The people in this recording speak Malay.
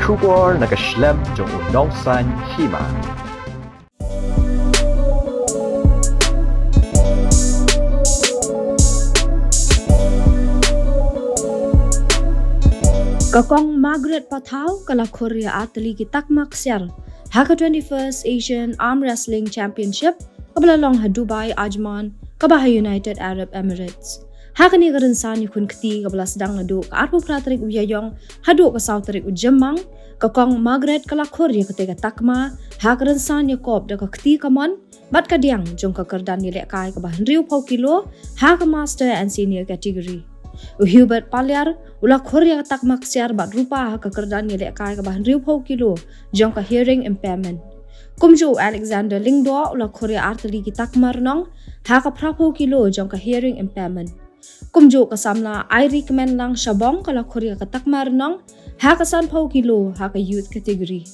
Khur naga shlem jong unong san Hima. Kakong Margaret Pathaw kala Khur atli ki Takma Ksiar haka 21st Asian Arm Wrestling Championship kabalalong ha Dubai Ajman kabaha United Arab Emirates. Haka ni karinsan yukun kti kabala sedang nadu ka arpo pratarik uyayong hadu ka sautarik ujemang kakong Margaret kala Khur ketika Takma haka rinsan yakop da ka kti kamon bat kadiang jong ka kerdan nilek kai kabah riu pau kilo haka master and senior category. Hubert Palyar ula Khur Takma Ksiar bat rupa haka kerdan nilek kai kabah riu pau kilo jong ka hearing impairment. Kumju Alexander Lingdo ula Khur arteli ki Takma renong haka prapau kilo jong ka hearing impairment. Kumju kasamla Iric men lang Shabong kala Khur ka Takma renong haka san pau kilo haka youth category.